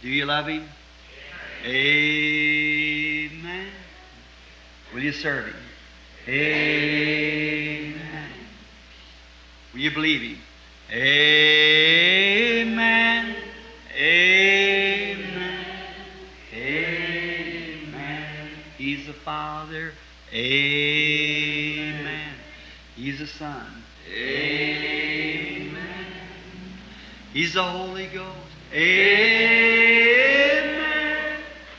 Do you love Him? Amen. Will you serve Him? Amen. Will you believe Him? Amen. Amen. Amen. He's the Father. Amen. He's the Son. Amen. He's the Holy Ghost. Amen.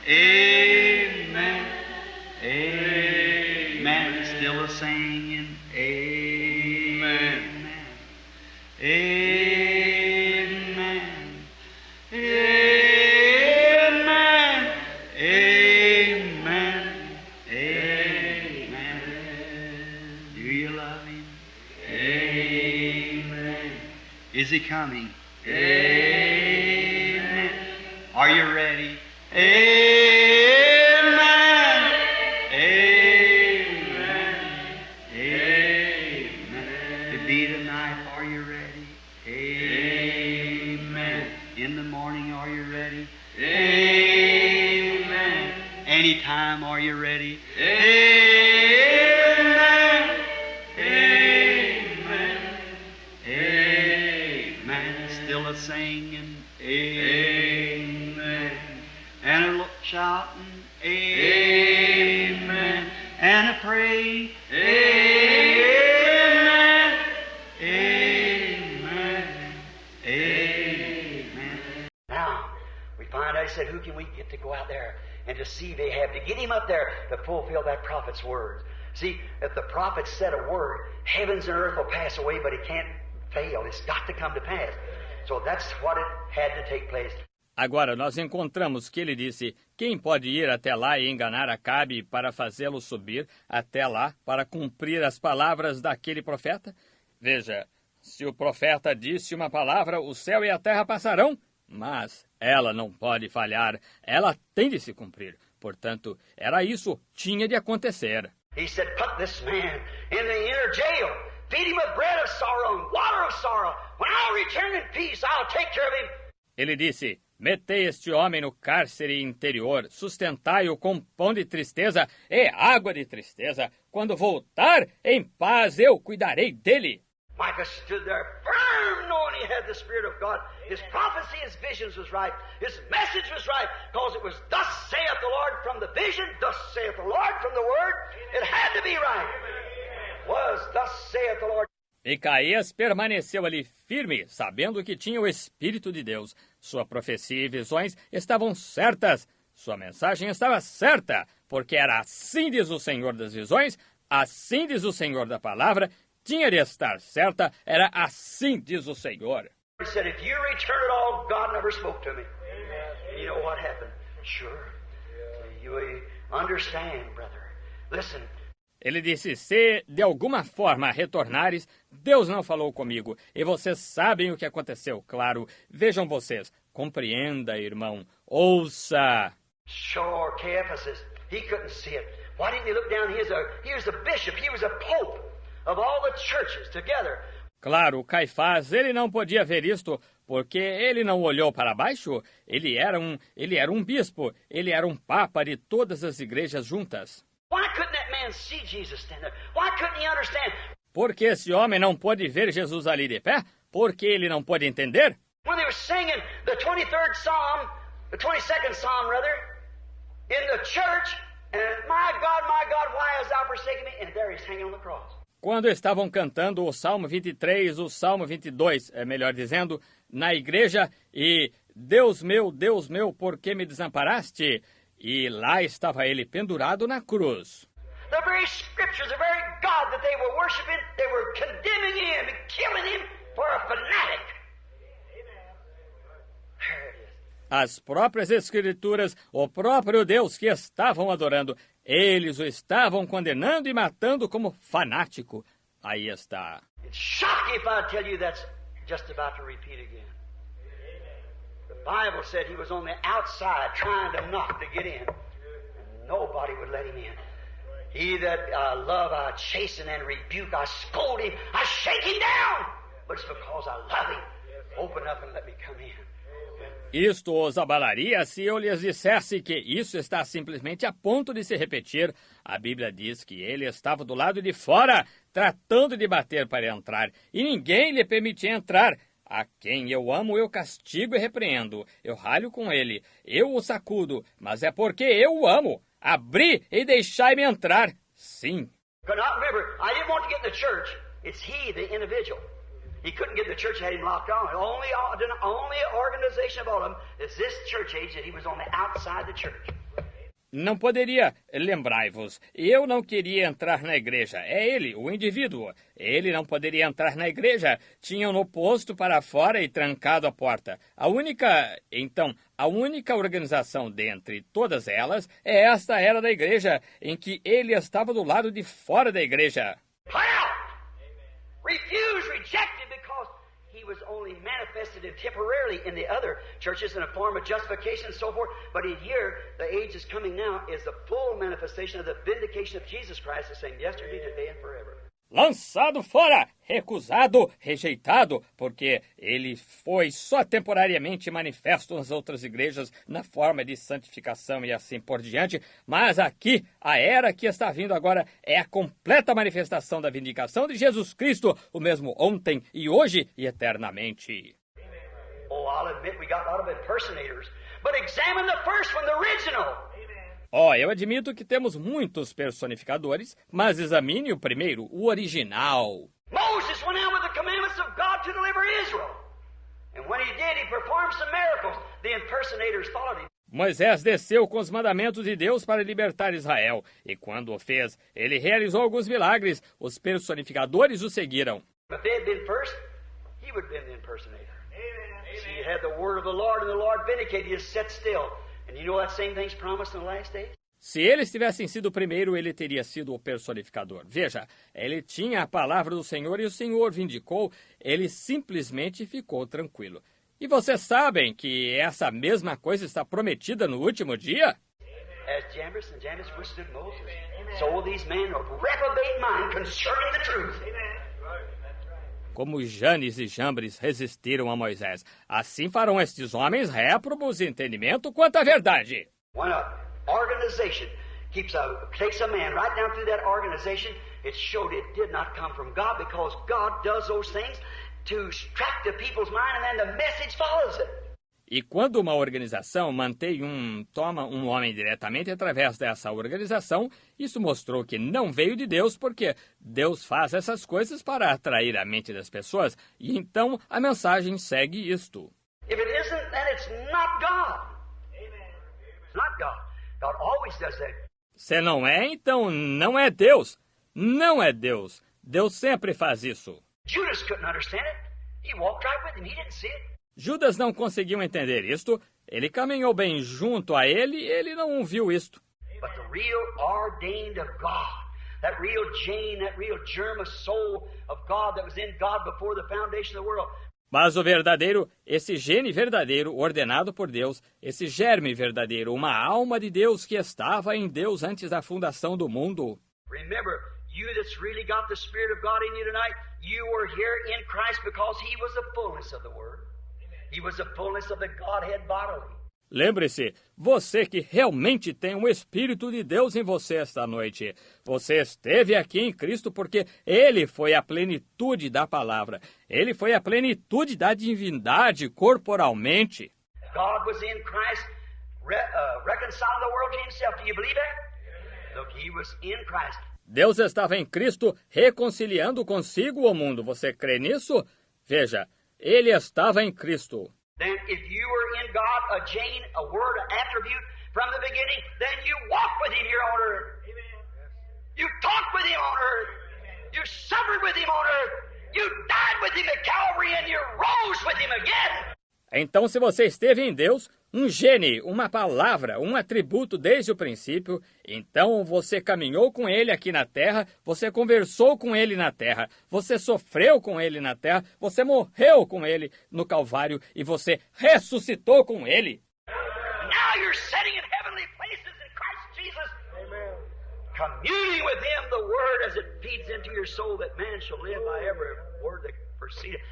Amen. Amen. Still a singing. Amen. Amen. Amen. Amen. Amen. Do you love Him? Amen. Is He coming? Amen. Are you ready? Amen. Amen. Amen. To be tonight, are you ready? Amen. In the morning, are you ready? Amen. Anytime, are you ready? Amen. Amen. Amen. Still a singing. Amen. And a shouting. Amen. And a praying. Amen. Amen. Amen. Now, we find out, he said, who can we get to go out there and to see Ahab, to get him up there to fulfill that prophet's words? See, if the prophet said a word, heavens and earth will pass away, but it can't fail. It's got to come to pass. So that's what it had to take place. Agora, nós encontramos que ele disse, quem pode ir até lá e enganar Acabe para fazê-lo subir até lá para cumprir as palavras daquele profeta? Veja, se o profeta disse uma palavra, o céu e a terra passarão, mas ela não pode falhar, ela tem de se cumprir. Portanto, era isso, tinha de acontecer. He said, put this man in the inner jail. Feed him with bread of sorrow and water of sorrow. When I'll return in peace, I'll take care of him. Ele disse, metei este homem no cárcere interior, sustentai-o com pão de tristeza e água de tristeza. Quando voltar, em paz eu cuidarei dele. Micah stood there firm, knowing he had the Spirit of God. His prophecy, his visions was right. His message was right, because it was, thus saith the Lord from the vision, thus saith the Lord from the Word. It had to be right. It was, thus saith the Lord. Micaías permaneceu ali firme, sabendo que tinha o Espírito de Deus. Sua profecia e visões estavam certas. Sua mensagem estava certa, porque era assim diz o Senhor das visões, assim diz o Senhor da palavra, tinha de estar certa, era assim diz o Senhor. He said, if you return at all, God never spoke to me. You know what happened? Sure. You understand, brother. Listen. Ele disse, se de alguma forma retornares, Deus não falou comigo. E vocês sabem o que aconteceu, claro. Vejam vocês. Compreenda, irmão. Ouça. Sure, Caiaphas, he couldn't see it. Why didn't he look down? He was a bishop. He was a pope of all the churches together. Claro, Caifás, ele não podia ver isto, porque ele não olhou para baixo. Ele era um bispo, ele era um papa de todas as igrejas juntas. Why couldn't that man see Jesus stand there? Why couldn't he understand? Por que esse homem não pôde ver Jesus ali de pé? Por que ele não pôde entender? When they were singing the 23rd Psalm, the 22nd Psalm rather, in the church, and my God, why hast thou forsaken me? And there he's hanging on the cross. Quando estavam cantando o Salmo 23, o Salmo 22, melhor dizendo, na igreja, e Deus meu, por que me desamparaste? E lá estava ele pendurado na cruz. The very scriptures, the very God that they were worshiping, they were condemning him and killing him for a fanatic. There it is. As próprias escrituras, o próprio Deus que estavam adorando, eles o estavam condenando e matando como fanático. Aí está. It's shocking if I tell you that's just about to repeat again. The Bible said he was on the outside trying to knock to get in. And nobody would let him in. He that I love, I chasten and rebuke. I scold him. I shake him down. But it's because I love him. Open up and let me come in. Isto os abalaria se eu lhes dissesse que isso está simplesmente a ponto de se repetir. A Bíblia diz que ele estava do lado de fora, tratando de bater para entrar, e ninguém lhe permitia entrar. A quem eu amo, eu castigo e repreendo. Eu ralho com ele, eu o sacudo, mas é porque eu o amo. Abri e deixai-me entrar. Sim. Remember, I didn't want to get in the church. It's he, the individual. He couldn't get in the church, had him locked on. The only organization of all of them is this church age that he was on the outside the church. Não poderia, lembrai-vos, eu não queria entrar na igreja. É ele, o indivíduo. Ele não poderia entrar na igreja. Tinham-no posto para fora e trancado a porta. A única organização dentre todas elas é esta era da igreja, em que ele estava do lado de fora da igreja. Refused, rejected, because he was only manifested temporarily in the other churches in a form of justification and so forth. But in here, the age is coming now, is the full manifestation of the vindication of Jesus Christ, the same yesterday, today, and forever. Lançado fora, recusado, rejeitado, porque ele foi só temporariamente manifesto nas outras igrejas na forma de santificação e assim por diante, mas aqui, a era que está vindo agora é a completa manifestação da vindicação de Jesus Cristo, o mesmo ontem e hoje e eternamente. Oh, I'll admit we got a lot of impersonators, but examine the first one, the original. Eu admito que temos muitos personificadores, mas examine o primeiro, o original. Moses went out with the commandments of God to deliver Israel. And when he did, he performed some miracles. The impersonators followed him. Moisés desceu com os mandamentos de Deus para libertar Israel, e quando o fez, ele realizou alguns milagres. Os personificadores o seguiram. If they had been first, he would have been the impersonator. See, he had the word of the Lord, and the Lord vindicated. He just sat still. And you know that same thing's promised in the last days? Se eles tivessem sido o primeiro, ele teria sido o personificador. Veja, ele tinha a palavra do Senhor e o Senhor vindicou, ele simplesmente ficou tranquilo. E vocês sabem que essa mesma coisa está prometida no último dia? As Jambres and Jannes withstood Moses, so these men of reprobate mind concerning the truth. Como Janes e Jambres resistiram a Moisés, assim farão estes homens réprobos de entendimento quanto à verdade. When an organization takes a man right down through that organization, it showed it did not come from God, because God does those things to track the people's mind, and then the message follows it. E quando uma organização toma um homem diretamente através dessa organização, isso mostrou que não veio de Deus, porque Deus faz essas coisas para atrair a mente das pessoas, e então a mensagem segue isto. If it isn't, then it's not God. It's not God. God always does that. Se não é, então não é Deus. Não é Deus. Deus sempre faz isso. Judas couldn't understand it. He walked right with him. He didn't see it. Judas não conseguiu entender isto. Ele caminhou bem junto a ele e ele não viu isto. But the real ordained of God, that real gene, that real germ of soul of God that was in God before the foundation of the world. Mas o verdadeiro, esse gene verdadeiro, ordenado por Deus, esse germe verdadeiro, uma alma de Deus que estava em Deus antes da fundação do mundo. Remember, you that's really got the Spirit of God in you tonight, you were here in Christ because He was the fullness of the Word. He was the fullness of the Godhead bodily. Lembre-se, você que realmente tem o Espírito de Deus em você esta noite. Você esteve aqui em Cristo porque Ele foi a plenitude da palavra. Ele foi a plenitude da divindade corporalmente. God was in Christ, reconciling the world to Himself. Do you believe that? Look, He was in Christ. Deus estava em Cristo reconciliando consigo o mundo. Você crê nisso? Veja, Ele estava em Cristo. Then if you were in God, a gene, a word, an attribute from the beginning, then you walk with Him here on earth. You talk with Him on earth. You suffered with Him on earth. You died with Him at Calvary, and you rose with Him again. Então, se você esteve em Deus, um gene, uma palavra, um atributo desde o princípio, então você caminhou com Ele aqui na terra, você conversou com Ele na terra, você sofreu com Ele na terra, você morreu com Ele no Calvário e você ressuscitou com Ele. Now you're sitting in heavenly places in Christ Jesus. Amen. Communing with Him the Word as it feeds into your soul, that man shall live by every word that proceedeth.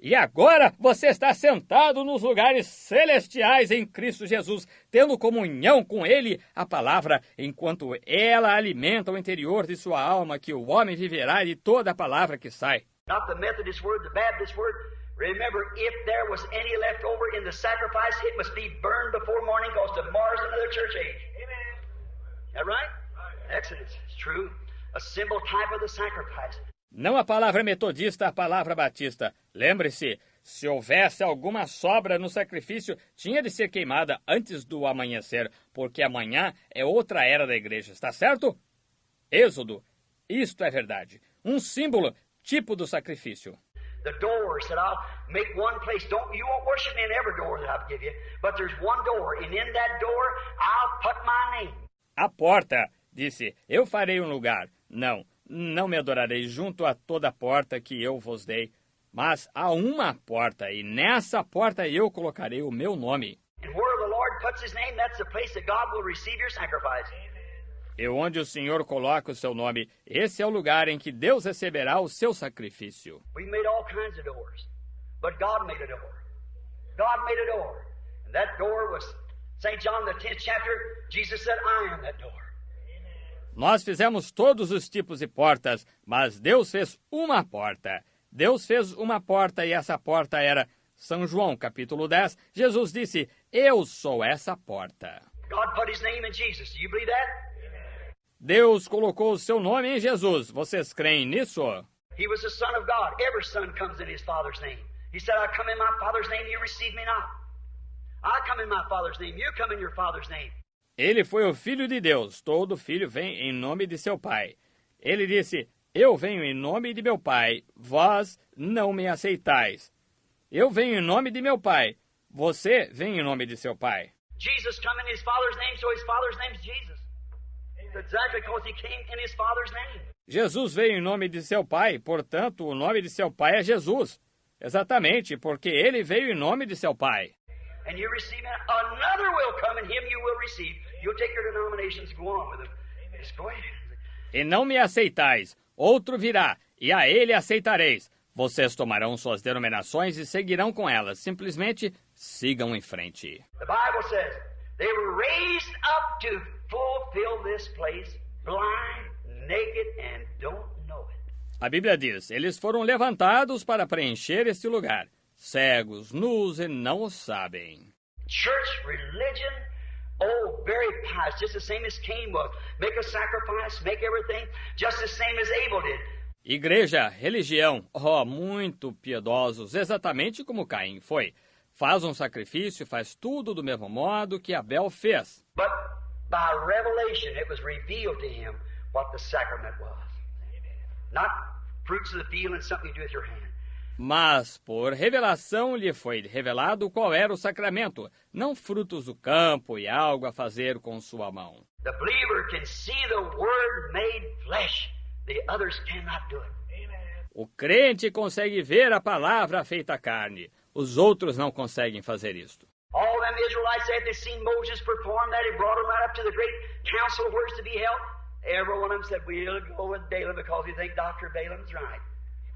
E agora você está sentado nos lugares celestiais em Cristo Jesus, tendo comunhão com Ele, a palavra, enquanto ela alimenta o interior de sua alma, que o homem viverá de toda a palavra que sai. Not the Methodist word, the Baptist word. Remember, if there was any left over in the sacrifice, it must be burned before morning, because tomorrow's another church age. Amen. Is that right? Exodus, it's true. A symbol type of the sacrifice. Não a palavra metodista, a palavra batista. Lembre-se, se houvesse alguma sobra no sacrifício, tinha de ser queimada antes do amanhecer, porque amanhã é outra era da igreja, está certo? Êxodo, isto é verdade. Um símbolo, tipo do sacrifício. The door said, I'll make one place. You won't worship me in every door that I'll give you, but there's one door, and in that door I'll put my name. A porta disse, eu farei um lugar. Não me adorarei junto a toda porta que eu vos dei, mas há uma porta, e nessa porta eu colocarei o meu nome. And where the Lord puts His name, that's the place that God will receive your sacrifice. E onde o Senhor coloca o seu nome, esse é o lugar em que Deus receberá o seu sacrifício. We made all kinds of doors, but God made a door. God made a door. And that door was St. John, the 10th chapter. Jesus said, I am that door. Nós fizemos todos os tipos de portas, mas Deus fez uma porta. Deus fez uma porta e essa porta era São João, capítulo 10. Jesus disse, eu sou essa porta. God put His name in Jesus. Do you believe that? Deus colocou o seu nome em Jesus. Vocês creem nisso? He was the Son of God. Every son comes in his Father's name. He said, I come in my Father's name, you receive me not. I come in my Father's name, you come in your Father's name. Ele foi o Filho de Deus. Todo filho vem em nome de seu Pai. Ele disse, eu venho em nome de meu Pai. Vós não me aceitais. Eu venho em nome de meu Pai. Você vem em nome de seu Pai. Jesus come in his Father's name, so his Father's name is Jesus. Exactly because he came in his Father's name. Jesus veio em nome de seu Pai, portanto, o nome de seu Pai é Jesus. Exatamente, porque ele veio em nome de seu Pai. And you receive it. Another will come, and him you will receive. You'll take your denominations and go on with them. Just go ahead. E não me aceitais. Outro virá, e a ele aceitareis. Vocês tomarão suas denominações e seguirão com elas. Simplesmente sigam em frente. The Bible says they were raised up to fulfill this place, blind, naked, and don't know it. A Bíblia diz, eles foram levantados para preencher este lugar, cegos, nus e não o sabem. Church, religion, oh, very pious, just the same as Cain was. Make a sacrifice, make everything, just the same as Abel did. Igreja, religião, muito piedosos, exatamente como Caim foi. Faz um sacrifício, faz tudo do mesmo modo que Abel fez. But by revelation, it was revealed to him what the sacrament was. Not fruits of the field and something you do with your hand. Mas, por revelação, lhe foi revelado qual era o sacramento, não frutos do campo e algo a fazer com sua mão. The believer can see the Word made flesh. The others cannot do it. O crente consegue ver a palavra feita carne. Os outros não conseguem fazer isto. All them Israelites, after they seen Moses perform that, he brought them right up to the great council where it's to be held. Every one of them said, we'll go with Balaam because we think Dr. Balaam's right.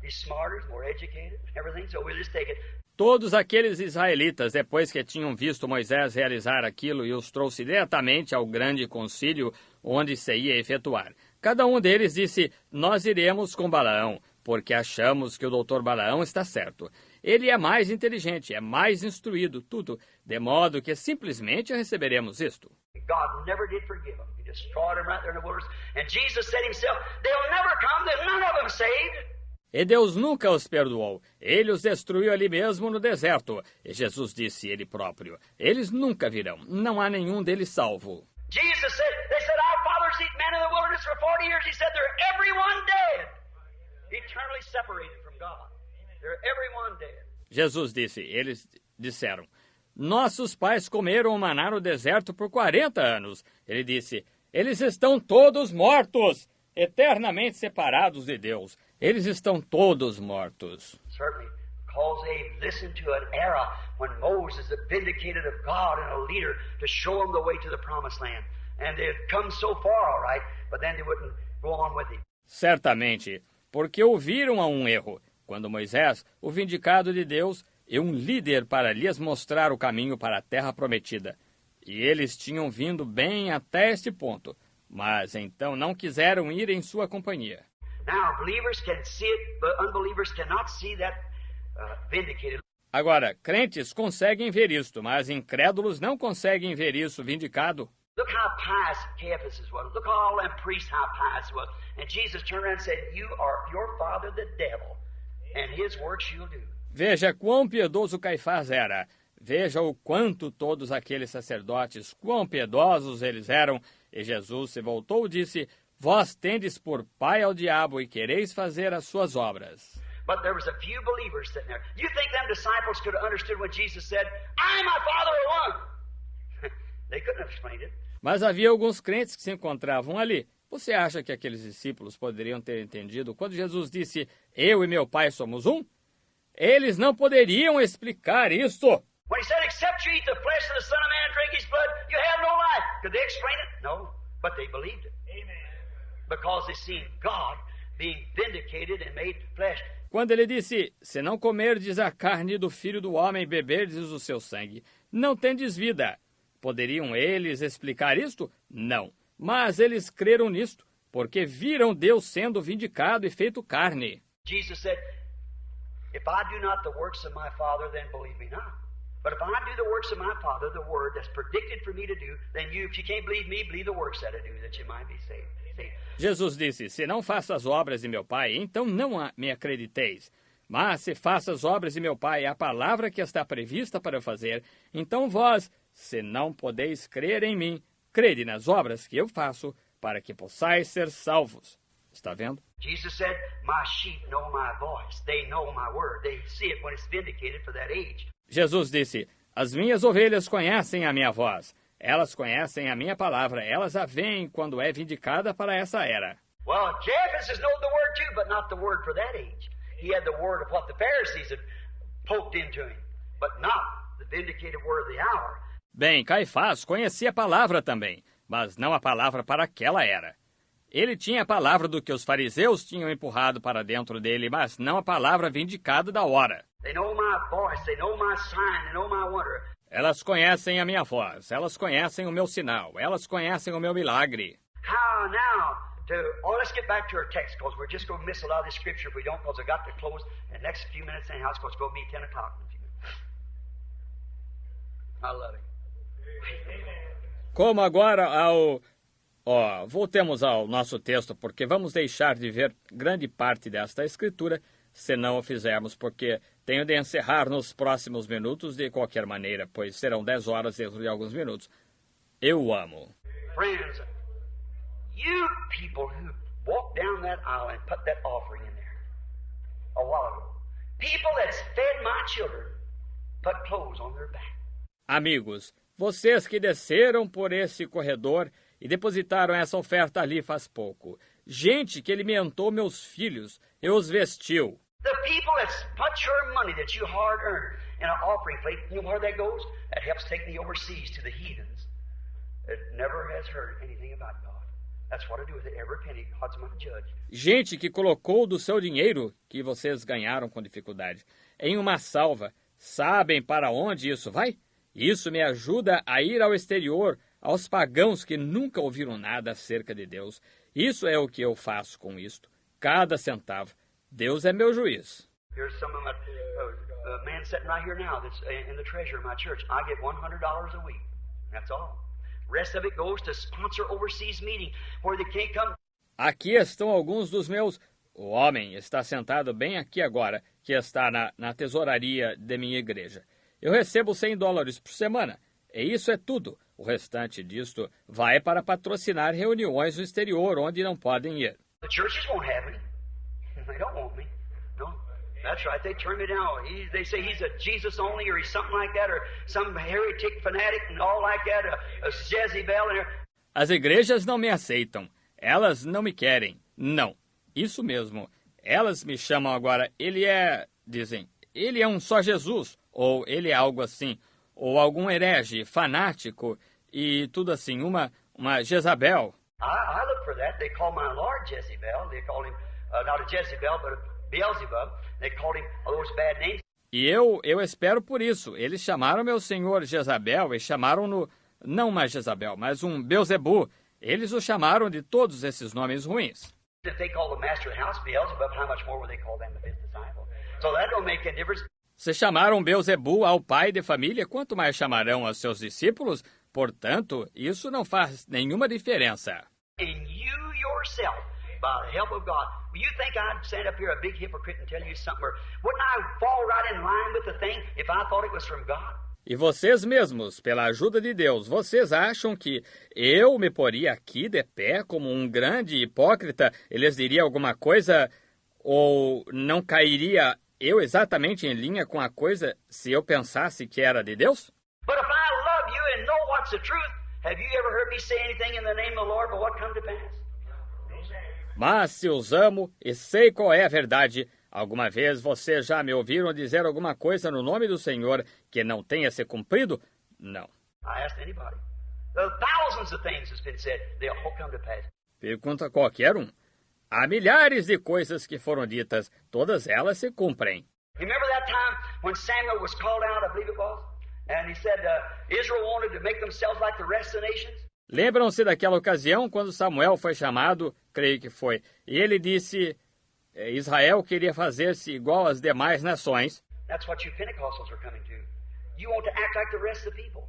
He's smarter, he's more educated, everything, so we'll just take it. Todos aqueles israelitas, depois que tinham visto Moisés realizar aquilo e os trouxe diretamente ao grande concílio onde se ia efetuar. Cada um deles disse, nós iremos com Balaão, porque achamos que o doutor Balaão está certo. Ele é mais inteligente, é mais instruído, tudo, de modo que simplesmente receberemos isto. God never did forgive them. He destroyed them right there in the wilderness. And Jesus said himself, they'll never come, there's none of them saved. E Deus nunca os perdoou. Ele os destruiu ali mesmo no deserto. E Jesus disse ele próprio, eles nunca virão, não há nenhum deles salvo. Jesus said, they said, our fathers eat manna in the wilderness for 40 years. He said, they're everyone dead. Eternally separated from God. They're everyone dead. Jesus disse, eles disseram, nossos pais comeram o maná no deserto por 40 anos. Ele disse, eles estão todos mortos, eternamente separados de Deus. Eles estão todos mortos. Certainly, because they listened to an era when Moses had vindicated of God and a leader to show them the way to the promised land. And they had come so far, all right, but then they wouldn't go on with him. Certamente, porque ouviram a um erro. quando Moisés, o vindicado de Deus, e um líder para lhes mostrar o caminho para a terra prometida. E eles tinham vindo bem até este ponto, mas então não quiseram ir em sua companhia. Now, believers can see it, but unbelievers cannot see that vindicated. Agora, crentes conseguem ver isto, mas incrédulos não conseguem ver isso vindicado. Look how pious Caiaphas was. Look all them priests how pious was. And Jesus turned around and said, "You are your father the devil, and his works you'll do." Veja quão piedoso Caifás era. Veja o quanto todos aqueles sacerdotes, quão piedosos eles eram. E Jesus se voltou e disse, vós tendes por pai ao diabo e quereis fazer as suas obras. But there was a few believers sitting there. You think them disciples could have understood when Jesus said, I and my Father are one? They couldn't have explained it. Mas havia alguns crentes que se encontravam ali. Você acha que aqueles discípulos poderiam ter entendido quando Jesus disse, eu e meu pai somos um? Eles não poderiam explicar isso. When he said, except you eat the flesh of the Son of Man and drink his blood, you have no life. Could they explain it? No, but they believed it. Amen. Because they seen God being vindicated and made flesh. Quando ele disse, se não comerdes a carne do Filho do Homem e beberdes o seu sangue, não tendes vida. Poderiam eles explicar isto? Não. Mas eles creram nisto, porque viram Deus sendo vindicado e feito carne. Jesus said, if I do not the works of my Father, then believe me not. But if I do the works of my Father, the word that's predicted for me to do, then you, if you can't believe me, believe the works that I do, that you might be saved. See? Jesus disse, se não faço as obras de meu Pai, então não me acrediteis. Mas se faço as obras de meu Pai, a palavra que está prevista para eu fazer, então vós, se não podeis crer em mim, crede nas obras que eu faço, para que possais ser salvos. Está vendo? Jesus said, my sheep know my voice. They know my word. They see it when it's vindicated for that age. Jesus disse, as minhas ovelhas conhecem a minha voz. Elas conhecem a minha palavra. Elas a veem quando é vindicada para essa era. Well, Caiaphas know the word too, but not the word for that age. He had the word of what the Pharisees had poked into him, but not the vindicated word of the hour. Bem, Caifás conhecia a palavra também, mas não a palavra para aquela era. Ele tinha a palavra do que os fariseus tinham empurrado para dentro dele, mas não a palavra vindicada da hora. They know my voice, they know my sign, they know my wonder. Elas conhecem a minha voz, elas conhecem o meu sinal, elas conhecem o meu milagre. How now? Let's get back to our text, because we're just going to miss a lot of this scripture if we don't, because I've got to close in the next few minutes anyhow. It's going to be 10 o'clock in a few minutes. I love it. Como agora voltemos ao nosso texto, porque vamos deixar de ver grande parte desta escritura, se não o fizermos, porque tenho de encerrar nos próximos minutos de qualquer maneira, pois serão 10 horas dentro de alguns minutos. Eu amo. Friends, you people who walked down that aisle and put that offering in there a while ago, people that's fed my children, put clothes on their back. Amigos, vocês que desceram por esse corredor e depositaram essa oferta ali faz pouco. Gente que alimentou meus filhos e os vestiu. The people that's put your money that you hard earned in an offering plate, you know where that goes? That helps take me overseas to the heathens. It never has heard anything about God. That's what I do with it. Every penny, God's my judge. Gente que colocou do seu dinheiro, que vocês ganharam com dificuldade, em uma salva. Sabem para onde isso vai? Isso me ajuda a ir ao exterior, aos pagãos que nunca ouviram nada acerca de Deus. Isso é o que eu faço com isto. Cada centavo. Deus é meu juiz. Here's some of my man sitting right here now that's in the treasury of my church. I get $100 a week. That's all. Rest of it goes to sponsor overseas meeting where they can't come. Aqui estão alguns dos meus... O homem está sentado bem aqui agora, que está na tesouraria de minha igreja. Eu recebo $100 por semana. E isso é tudo. O restante disto vai para patrocinar reuniões no exterior onde não podem ir. The churches won't have me. They don't want me. No. That's right. They turn me down. They say he's a Jesus only or he's something like that or some heretic fanatic and all like that, a Jezebel. As igrejas não me aceitam. Elas não me querem. Não. Isso mesmo. Elas me chamam agora. Dizem, ele é um só Jesus. Ou ele é algo assim. Ou algum herege, fanático e tudo assim. Uma Jezabel. I look for that. They call my Lord Jezebel. They call him not a Jezebel, but a Beelzebub. They called him all those bad names. E eu espero por isso. Eles chamaram meu senhor Jezabel e chamaram-no, não mais Jezabel, mas um Beuzebu. Eles o chamaram de todos esses nomes ruins. If they called the master of the house Beelzebub, how much more would they call them the fifth disciple? So that don't make any difference. Se chamaram Beuzebu ao pai de família, quanto mais chamarão aos seus discípulos? Portanto, isso não faz nenhuma diferença. And you yourself, by the help of God, you think I'd stand up here a big hypocrite and tell you something, or wouldn't I fall right in line with the thing if I thought it was from God? E vocês mesmos, pela ajuda de Deus, vocês acham que eu me poria aqui de pé como um grande hipócrita e lhes diria alguma coisa, ou não cairia eu exatamente em linha com a coisa se eu pensasse que era de Deus? But if I love you and know what's the truth, have you ever heard me say anything in the name of the Lord but what come to pass? Mas se os amo e sei qual é a verdade, alguma vez vocês já me ouviram dizer alguma coisa no nome do Senhor que não tenha se cumprido? Não. I asked anybody. There are thousands of things that's been said. They'll all come to pass. Pergunta a qualquer um. Há milhares de coisas que foram ditas, todas elas se cumprem. You remember that time when Samuel was called out, I believe it was? And he said Israel wanted to make themselves like the rest of the nations? Lembram-se daquela ocasião quando Samuel foi chamado, creio que foi, e ele disse, Israel queria fazer-se igual às demais nações. That's what you Pentecostals are coming to. You want to act like the rest of the people.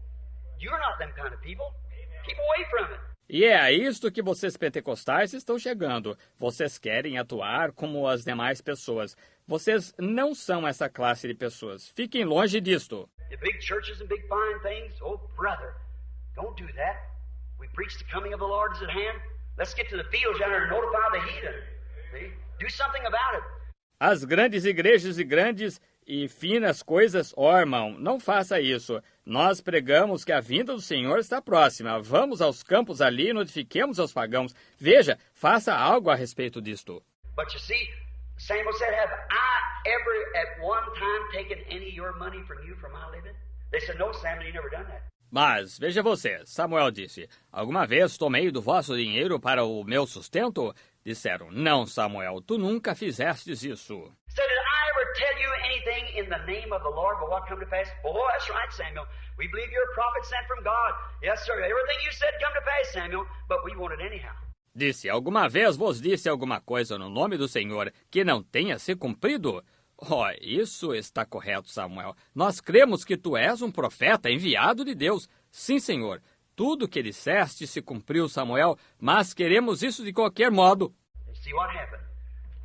You're not them kind of people. Keep away from it. E é a isto que vocês pentecostais estão chegando. Vocês querem atuar como as demais pessoas. Vocês não são essa classe de pessoas. Fiquem longe disto. The big churches and big fine things, oh brother, don't do that. We preach the coming of the Lord is at hand. Let's get to the fields down there and notify the heathen. See? Do something about it. As grandes igrejas e grandes e finas coisas, irmão, não faça isso. Nós pregamos que a vinda do Senhor está próxima. Vamos aos campos ali e notifiquemos aos pagãos. Veja, faça algo a respeito disto. But you see, Samuel said, have I ever at one time taken any of your money from you for my living? They said, no, Samuel, you never done that. Mas, veja você, Samuel disse, alguma vez tomei do vosso dinheiro para o meu sustento? Disseram, não, Samuel, tu nunca fizestes isso. Said, did I ever tell you anything in the name of the Lord, but what come to pass? Oh, that's right, Samuel. We believe you're a prophet sent from God. Yes, sir. Everything you said come to pass, Samuel, but we want it anyhow. Disse, alguma vez vos disse alguma coisa no nome do Senhor que não tenha se cumprido? Oh, isso está correto, Samuel. Nós cremos que tu és um profeta enviado de Deus. Sim, Senhor. Tudo que disseste se cumpriu, Samuel, mas queremos isso de qualquer modo. And see what happened?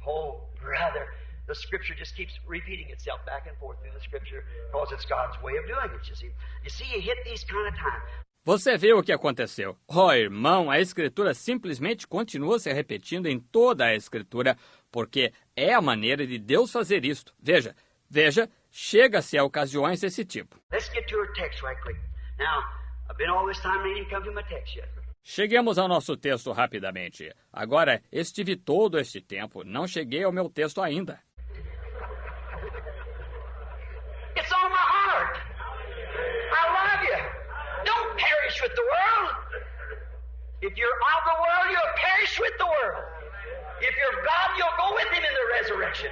Oh, brother, the Scripture just keeps repeating itself back and forth through the Scripture because it's God's way of doing it, you see. You see, you hit these kind of times. Você vê o que aconteceu. Oh, irmão, a Escritura simplesmente continua se repetindo em toda a Escritura, porque é a maneira de Deus fazer isto. Veja, chega-se a ocasiões desse tipo. Let's get to our text right quick. Now, I've been all this time and I ain't come to my text yet. Cheguemos ao nosso texto rapidamente. Agora, estive todo este tempo, não cheguei ao meu texto ainda. It's on my heart. I love you. Don't perish with the world. If you're of the world, you'll perish with the world. If you're God, you'll go with him in the resurrection.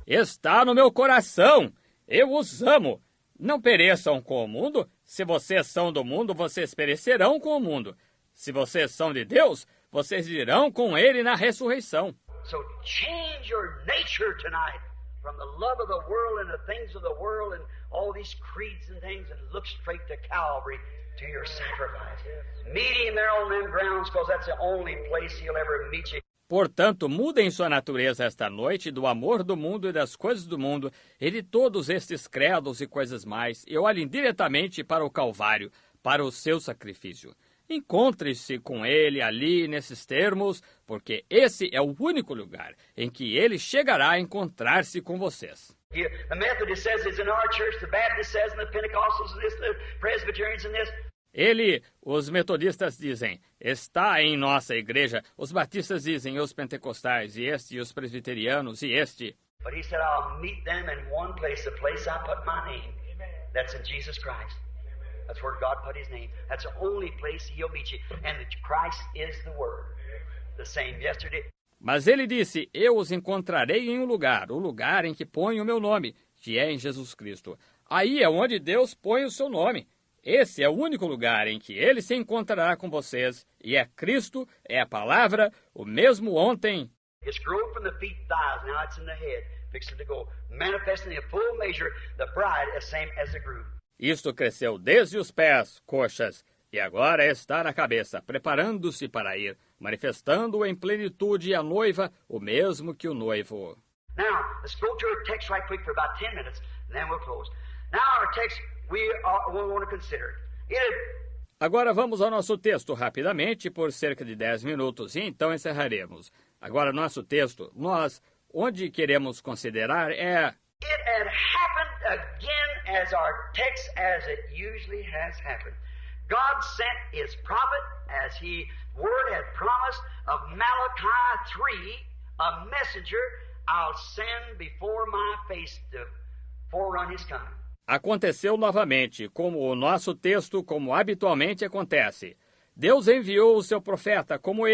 Está no meu coração. Eu os amo. Não pereçam com o mundo. Se vocês são do mundo, vocês perecerão com o mundo. Se vocês são de Deus, vocês irão com ele na ressurreição. So change your nature tonight from the love of the world and the things of the world and all these creeds and things and look straight to Calvary to your sacrifice. Meet him there on them grounds because that's the only place he'll ever meet you. Portanto, mudem sua natureza esta noite do amor do mundo e das coisas do mundo e de todos estes credos e coisas mais, e olhem diretamente para o Calvário, para o seu sacrifício. Encontre-se com ele ali nesses termos, porque esse é o único lugar em que ele chegará a encontrar-se com vocês. The Methodist says it's in our church, the Baptist says, and the Pentecostals and this, the Presbyterians and this. Os metodistas dizem, está em nossa igreja. Os batistas dizem, os pentecostais, e os presbiterianos, e este. But he said, I'll meet them in one place, the place I put my name. That's in Jesus Christ. That's where God put his name. That's the only place he'll meet you. And Christ is the Word. The same yesterday. Mas ele disse, eu os encontrarei em um lugar, o lugar em que ponho o meu nome, que é em Jesus Cristo. Aí é onde Deus põe o seu nome. Esse é o único lugar em que ele se encontrará com vocês. E é Cristo, é a palavra, o mesmo ontem. It's growth from the feet to thighs, now it's in the head, fixing to go, manifesting in full measure the bride as same as the groom. Isto cresceu desde os pés, coxas, e agora está na cabeça, preparando-se para ir, manifestando em plenitude a noiva, o mesmo que o noivo. Now, let's go to our text right quick for about 10 minutes, and then we'll close. Now, our text we want to consider. Agora vamos ao nosso texto rapidamente, por cerca de 10 minutos, e então encerraremos. Agora, nosso texto, onde queremos considerar é... It had happened again as our text as it usually has happened. God sent His prophet, as His word had promised, of Malachi 3, a messenger I'll send before my face to forerun His coming. Aconteceu novamente, como o nosso texto, como habitualmente acontece. Deus enviou o seu profeta, como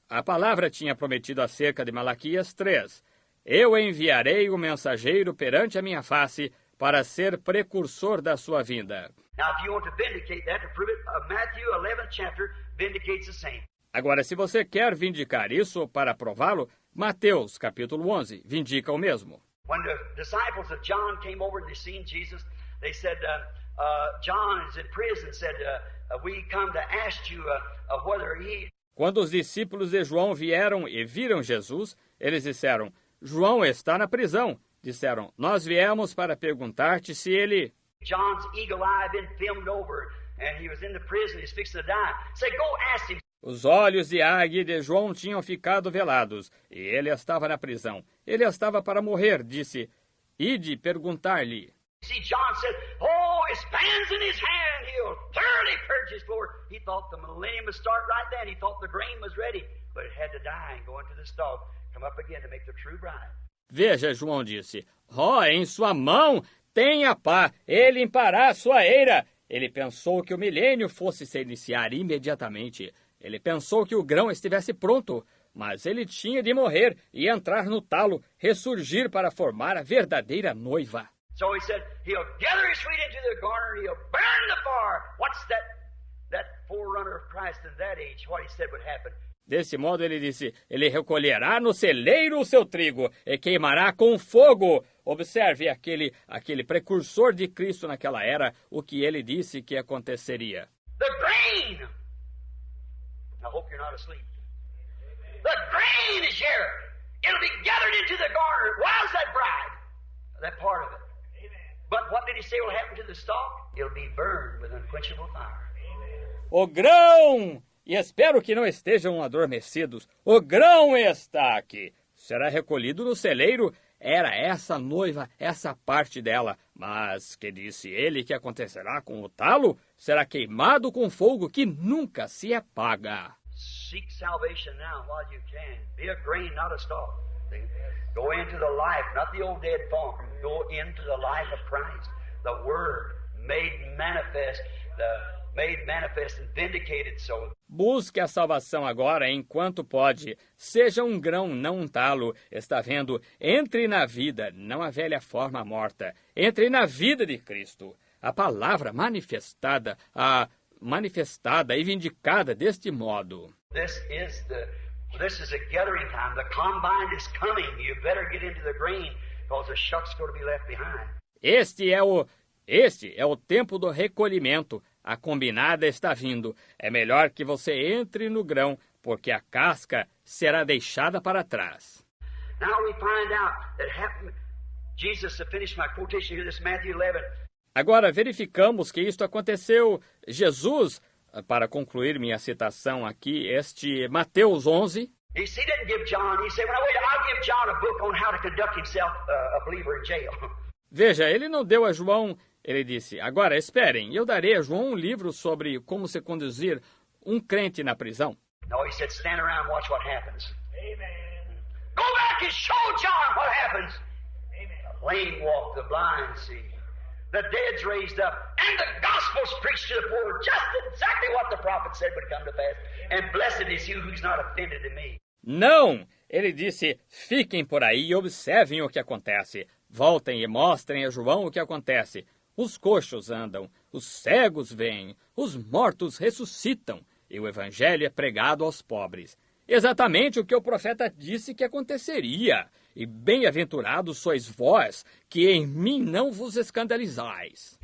a palavra tinha prometido acerca de Malaquias 3. Eu enviarei o mensageiro perante a minha face para ser precursor da sua vinda. Now, if you want to vindicate that, to prove it, Matthew 11th chapter vindicates the same. Agora, se você quer vindicar isso para prová-lo, Mateus, capítulo 11, vindica o mesmo. When the disciples of John came over and they seen Jesus, they said, John is in prison, said, we come to ask you whether he... Quando os discípulos de João vieram e viram Jesus, eles disseram, João está na prisão. Disseram, nós viemos para perguntar-te se ele... John's eagle eye had been filmed over, and he was in the prison, he's fixing to die. Say, go ask him. Os olhos de águia de João tinham ficado velados, e ele estava na prisão. Ele estava para morrer, disse, ide perguntar-lhe. See, John said, oh, his hands in his hand, he'll thoroughly purge his floor. He thought the millennium would start right then. He thought the grain was ready, but it had to die and go into the stalk, come up again to make the true bride. Veja, João disse, em sua mão tem a pá, ele limpará a sua eira. Ele pensou que o milênio fosse se iniciar imediatamente. Ele pensou que o grão estivesse pronto, mas ele tinha de morrer e entrar no talo, ressurgir para formar a verdadeira noiva. So he said, he'll gather his wheat into the garner, he'll burn the fire. What's that forerunner of Christ in that age? What he said would happen. Desse modo ele disse, ele recolherá no celeiro o seu trigo e queimará com fogo. Observe aquele precursor de Cristo naquela era, o que ele disse que aconteceria. The grain! I hope you're not asleep. The grain is here. It'll be gathered into the garner. Why's that bride? That part of it. But what did he say will happen to the stalk? It'll be burned with unquenchable fire. O grão! E espero que não estejam adormecidos. O grão está aqui. Será recolhido no celeiro. Era essa noiva, essa parte dela. Mas que disse ele que acontecerá com o talo? Será queimado com fogo que nunca se apaga. Seek salvation now while you can. Be a grain, not a stalk. Go into the life, not the old dead form. Go into the life of Christ. The Word made manifest and vindicated so. Busque a salvação agora enquanto pode. Seja um grão, não um talo. Está vendo? Entre na vida, não a velha forma morta. Entre na vida de Cristo. A palavra manifestada e vindicada deste modo. This is a gathering time. The combine is coming. You better get into the grain because the shuck's going to be left behind. Este é o tempo do recolhimento. A combinada está vindo. É melhor que você entre no grão, porque a casca será deixada para trás. Now we find out that Jesus, to finish my quotation here, this Matthew 11. Agora verificamos que isto aconteceu. Jesus, para concluir minha citação aqui, este Mateus 11. He didn't give John. He said, I'll give John a book on how to conduct himself, a believer in jail. Veja, ele não deu a João. Ele disse, agora esperem, eu darei a João um livro sobre como se conduzir um crente na prisão. No, he said, stand around and watch what happens. Amen. Go back and show John what happens. Amen. The lame walk, the blind see. The dead's raised up, and the gospel's preached to the poor, just exactly what the prophet said would come to pass. And blessed is he who's not offended in me. Não, Ele disse, fiquem por aí e observem o que acontece. Voltem e mostrem a João o que acontece. Os coxos andam, os cegos veem, os mortos ressuscitam, e o evangelho é pregado aos pobres. Exatamente o que o profeta disse que aconteceria. E bem-aventurados sois vós, que em mim não vos escandalizais.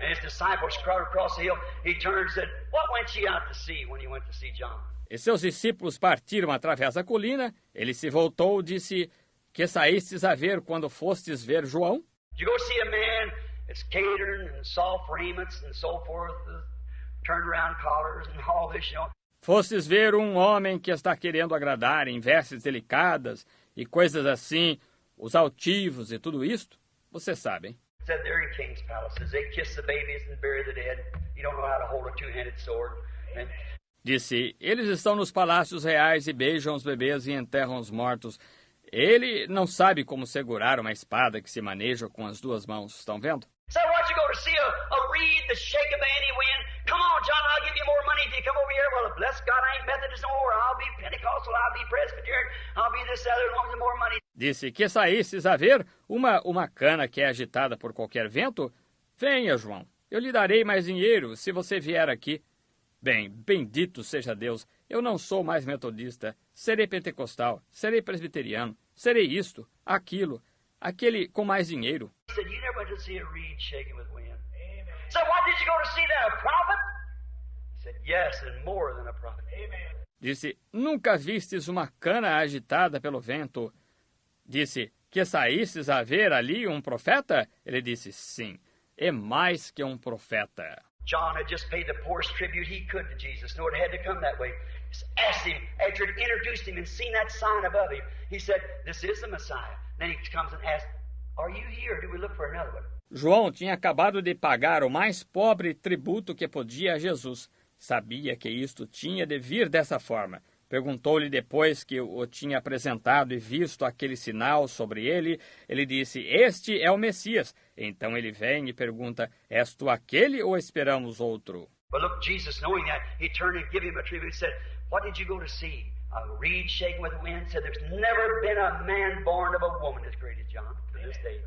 And his disciples crowded across the hill. He turned and said, "What went ye out to see when you went to see John?" E seus discípulos partiram através da colina. Ele se voltou e disse, que saístes a ver quando fostes ver João? Did you go see a man that's catering and soft raiments and so forth, turned around collars and all this, you know? Fostes ver um homem que está querendo agradar em vestes delicadas e coisas assim, os altivos e tudo isto? Vocês sabem. Said they're in king's palaces. They kiss the babies and bury the dead. You don't know how to hold a two-handed sword. And Disse, eles estão nos palácios reais e beijam os bebês e enterram os mortos. Ele não sabe como segurar uma espada que se maneja com as duas mãos. Estão vendo? said, why'd you go to see a reed that's shaken by any wind? Come on, John, I'll give you more money if you come over here. Well, bless God, I ain't Methodist no more. I'll be Pentecostal, I'll be Presbyterian, I'll be this, other, as long as more money. Disse que saísses a ver uma cana que é agitada por qualquer vento. Venha, João, eu lhe darei mais dinheiro se você vier aqui. Bem, bendito seja Deus, eu não sou mais metodista, serei pentecostal, serei presbiteriano, serei isto, aquilo, aquele com mais dinheiro. He said, you never went to see a reed shaken with wind. Amen. So what did you go to see then, a prophet? He said, yes, and more than a prophet. Amen. Disse, nunca vistes uma cana agitada pelo vento? Disse, que saístes a ver ali um profeta? Ele disse, sim, é mais que um profeta. John had just paid the poorest tribute he could to Jesus. No, it had to come that way. Just asked him, after he'd introduced him and seen that sign above him, he said, this is the Messiah. Then he comes and asks, are you here or do we look for another one? João tinha acabado de pagar o mais pobre tributo que podia a Jesus. Sabia que isto tinha de vir dessa forma. Perguntou-lhe depois que o tinha apresentado e visto aquele sinal sobre ele. Ele disse, este é o Messias. Então ele vem e pergunta, és tu aquele ou esperamos outro? But look, Jesus, knowing that, he turned and gave him a tribute. He said, what did you go to see? A reed shaken with the wind? Said, there's never been a man born of a woman as great as John to this day.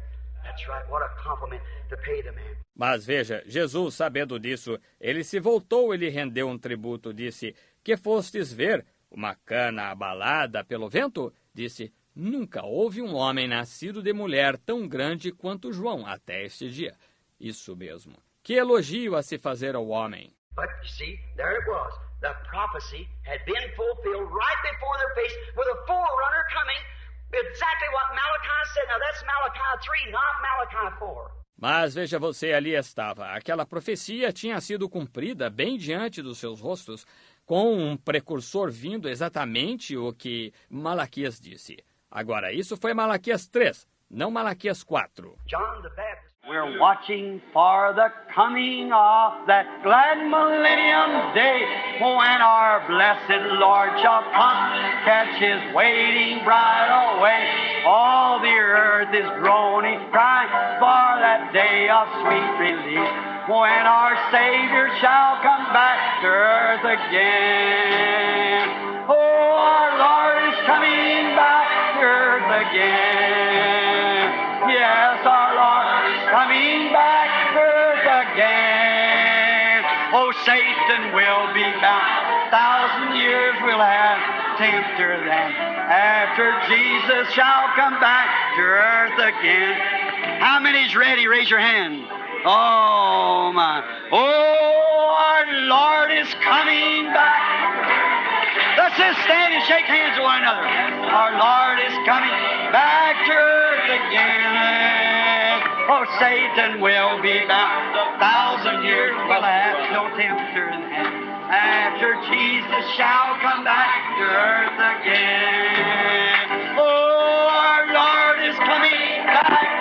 That's right. What a compliment to pay the man. Mas veja, Jesus, sabendo disso, ele se voltou e lhe rendeu um tributo. Disse, que fostes ver? Uma cana abalada pelo vento? Disse, nunca houve um homem nascido de mulher tão grande quanto João até este dia. Isso mesmo. Que elogio a se fazer ao homem. But you see, there it was. The prophecy had been fulfilled right before their face with a forerunner coming. Exactly what Malachi said. Now that's Malachi 3, not Malachi 4. Mas veja você, ali estava. Aquela profecia tinha sido cumprida bem diante dos seus rostos, com um precursor vindo exatamente o que Malaquias disse. Agora, isso foi Malaquias 3, não Malaquias 4. John the Baptist. We're watching for the coming of that glad millennium day, when our blessed Lord shall come, catch his waiting bride away. All the earth is groaning, crying for that day of sweet release, when our Savior shall come back to earth again. Oh, our Lord is coming back to earth again. Yes, our Lord is coming back to earth again. Oh, Satan will be bound. 1,000 years we'll have tempter then. After Jesus shall come back to earth again. How many's ready? Raise your hand. Oh, my. Oh, our Lord is coming back. Let's just stand and shake hands with one another. Our Lord is coming back to earth again. Oh, Satan will be bound. 1,000 years will have no tempter in heaven. After Jesus shall come back to earth again. Oh, our Lord is coming back